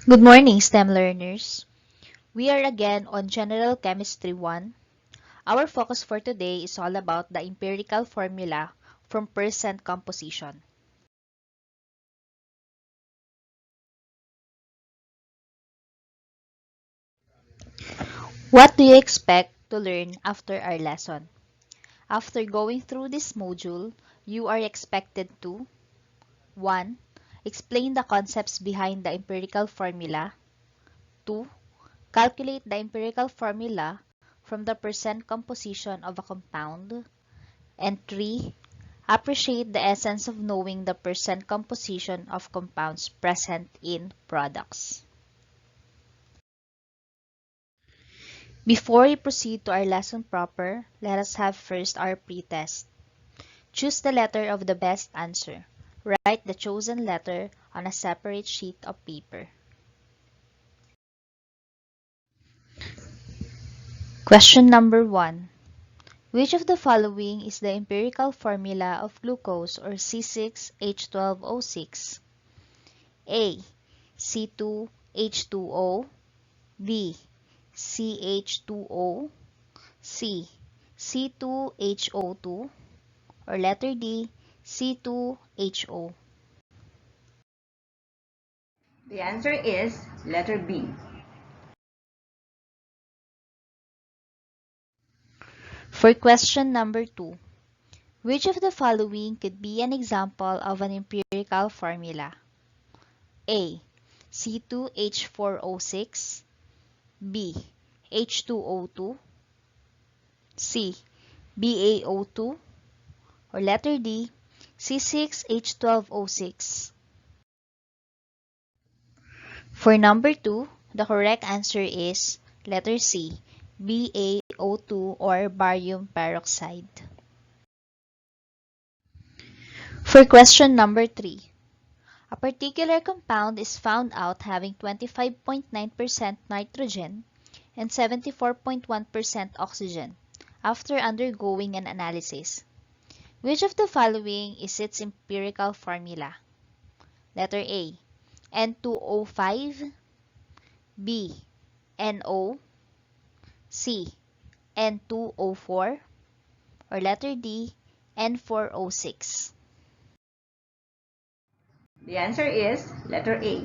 Good morning, STEM learners. We are again on General Chemistry 1. Our focus for today is all about the empirical formula from percent composition. What do you expect to learn after our lesson? After going through this module, you are expected to 1. Explain the concepts behind the empirical formula. 2. Calculate the empirical formula from the percent composition of a compound. And 3. Appreciate the essence of knowing the percent composition of compounds present in products. Before we proceed to our lesson proper, let us have first our pre-test. Choose the letter of the best answer. Write the chosen letter on a separate sheet of paper. Question number 1. Which of the following is the empirical formula of glucose or C6H12O6? A. C2H2O. B. CH2O. C. C2HO2. Or letter D. C2HO. The answer is letter B. For question number 2, which of the following could be an example of an empirical formula? A. C2H4O6. B. H2O2. C. BaO2. Or letter D. C6H12O6. For number 2, the correct answer is letter C. BaO2 or barium peroxide. For question number 3, a particular compound is found out having 25.9% nitrogen and 74.1% oxygen after undergoing an analysis. Which of the following is its empirical formula? Letter A. N2O5. B. NO. C. N2O4. Or letter D. N4O6. The answer is letter A.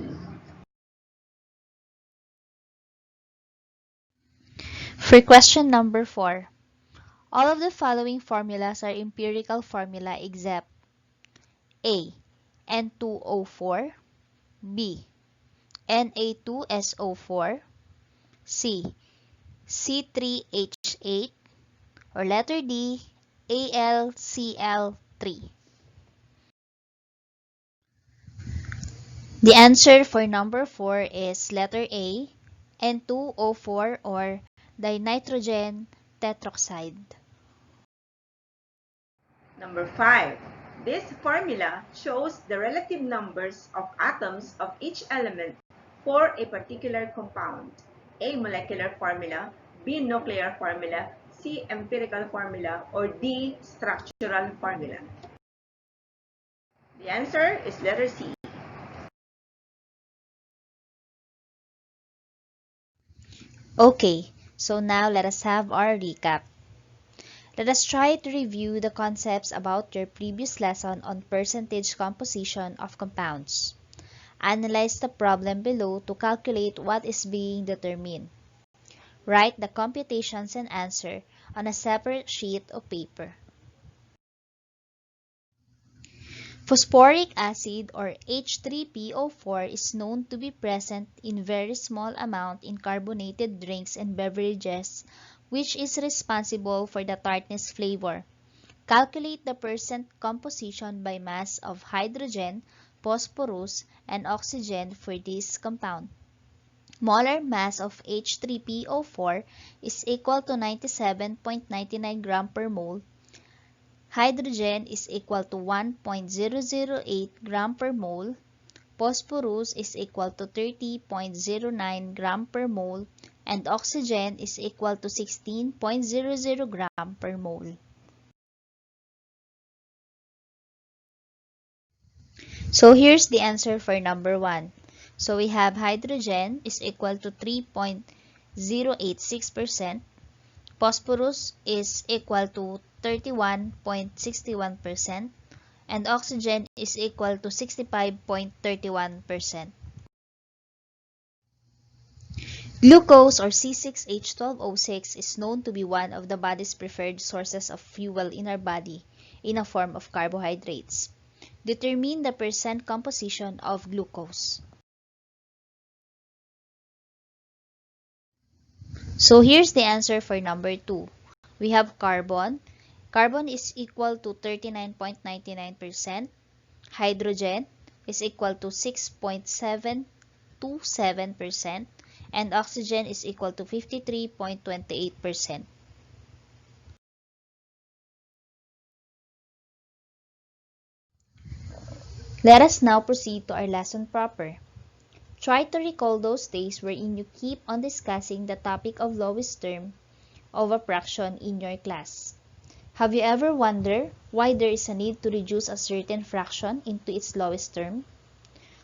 For question number 4, all of the following formulas are empirical formula except A. N2O4. B. Na2SO4. C. C3H8. Or letter D. AlCl3. The answer for number 4 is letter A. N2O4 or dinitrogen tetroxide. Number 5. This formula shows the relative numbers of atoms of each element for a particular compound. A. Molecular formula. B. Nuclear formula. C. Empirical formula. Or D. Structural formula. The answer is letter C. Okay, so now let us have our recap. Let us try to review the concepts about your previous lesson on percentage composition of compounds. Analyze the problem below to calculate what is being determined. Write the computations and answer on a separate sheet of paper. Phosphoric acid or H3PO4 is known to be present in very small amount in carbonated drinks and beverages, which is responsible for the tartness flavor. Calculate the percent composition by mass of hydrogen, phosphorus, and oxygen for this compound. Molar mass of H3PO4 is equal to 97.99 gram per mole. Hydrogen is equal to 1.008 gram per mole. Phosphorus is equal to 30.09 gram per mole. And oxygen is equal to 16.00 gram per mole. So here's the answer for number 1. So we have hydrogen is equal to 3.086%, phosphorus is equal to 31.61%, and oxygen is equal to 65.31%. Glucose or C6H12O6 is known to be one of the body's preferred sources of fuel in our body in a form of carbohydrates. Determine the percent composition of glucose. So here's the answer for number 2. We have carbon. Carbon is equal to 39.99%. Hydrogen is equal to 6.727%. And oxygen is equal to 53.28%. Let us now proceed to our lesson proper. Try to recall those days wherein you keep on discussing the topic of lowest term of a fraction in your class. Have you ever wondered why there is a need to reduce a certain fraction into its lowest term?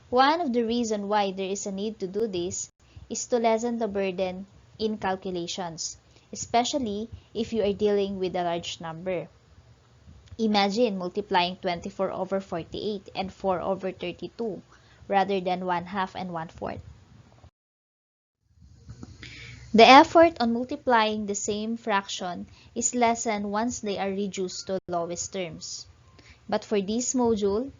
One of the reasons why there is a need to do this is to lessen the burden in calculations, especially if you are dealing with a large number. Imagine multiplying 24 over 48 and 4 over 32 rather than 1/2 and 1/4. The effort on multiplying the same fraction is lessened once they are reduced to lowest terms. But for this module,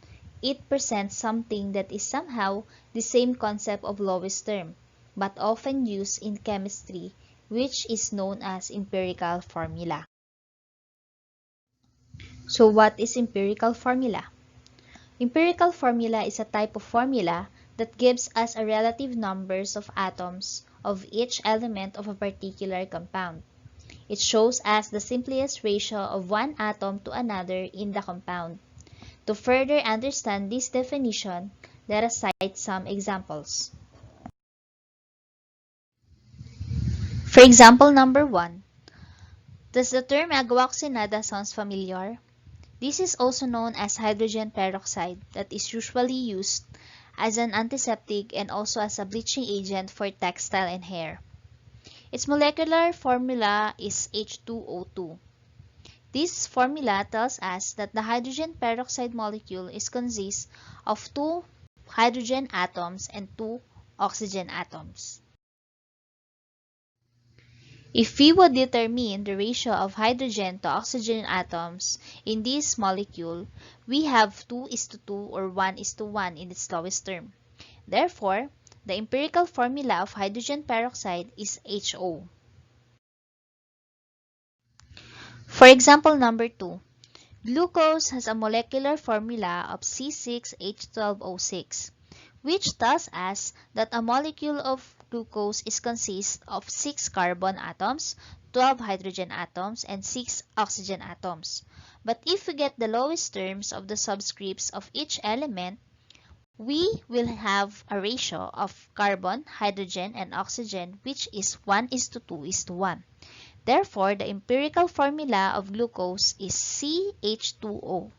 it presents something that is somehow the same concept of lowest term, but often used in chemistry, which is known as empirical formula. So what is empirical formula? Empirical formula is a type of formula that gives us a relative numbers of atoms of each element of a particular compound. It shows us the simplest ratio of one atom to another in the compound. To further understand this definition, let us cite some examples. For example number 1, does the term agua oxinada sounds familiar? This is also known as hydrogen peroxide that is usually used as an antiseptic and also as a bleaching agent for textile and hair. Its molecular formula is H2O2. This formula tells us that the hydrogen peroxide molecule is consists of 2 hydrogen atoms and 2 oxygen atoms. If we would determine the ratio of hydrogen to oxygen atoms in this molecule, we have 2:2 or 1:1 in its lowest term. Therefore, the empirical formula of hydrogen peroxide is HO. For example number 2, glucose has a molecular formula of C6H12O6, which tells us that a molecule of glucose is consists of 6 carbon atoms, 12 hydrogen atoms, and 6 oxygen atoms. But if we get the lowest terms of the subscripts of each element, we will have a ratio of carbon, hydrogen, and oxygen which is 1:2:1. Therefore, the empirical formula of glucose is CH2O.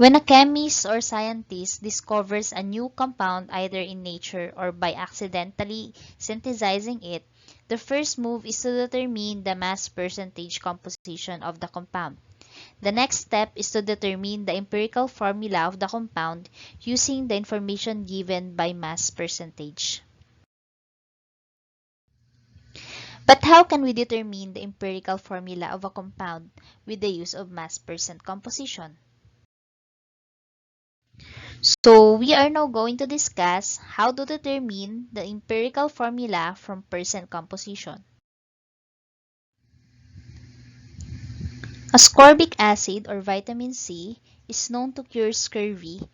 When a chemist or scientist discovers a new compound either in nature or by accidentally synthesizing it, the first move is to determine the mass percentage composition of the compound. The next step is to determine the empirical formula of the compound using the information given by mass percentage. But how can we determine the empirical formula of a compound with the use of mass percent composition? So we are now going to discuss how to determine the empirical formula from percent composition. Ascorbic acid or vitamin C is known to cure scurvy,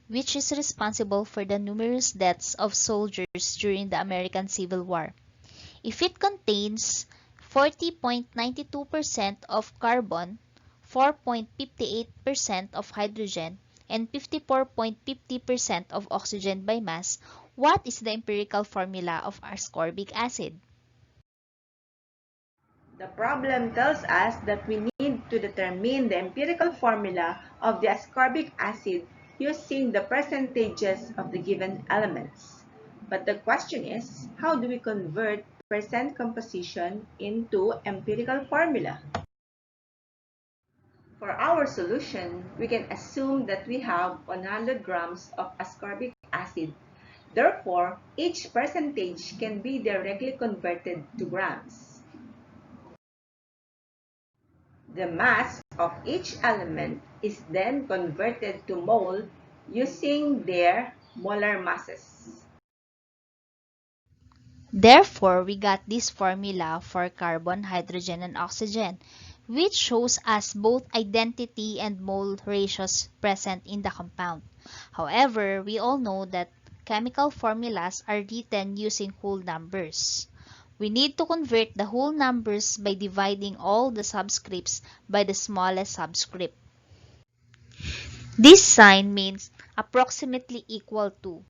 which is responsible for the numerous deaths of soldiers during the American Civil War. If it contains 40.92% of carbon, 4.58% of hydrogen, and 54.50% of oxygen by mass, what is the empirical formula of ascorbic acid? The problem tells us that we need to determine the empirical formula of the ascorbic acid using the percentages of the given elements. But the question is, how do we convert percent composition into empirical formula? For our solution, we can assume that we have 100 grams of ascorbic acid. Therefore, each percentage can be directly converted to grams. The mass of each element is then converted to mole using their molar masses. Therefore, we got this formula for carbon, hydrogen, and oxygen, which shows us both identity and mole ratios present in the compound. However, we all know that chemical formulas are written using whole numbers. We need to convert the whole numbers by dividing all the subscripts by the smallest subscript. This sign means approximately equal to.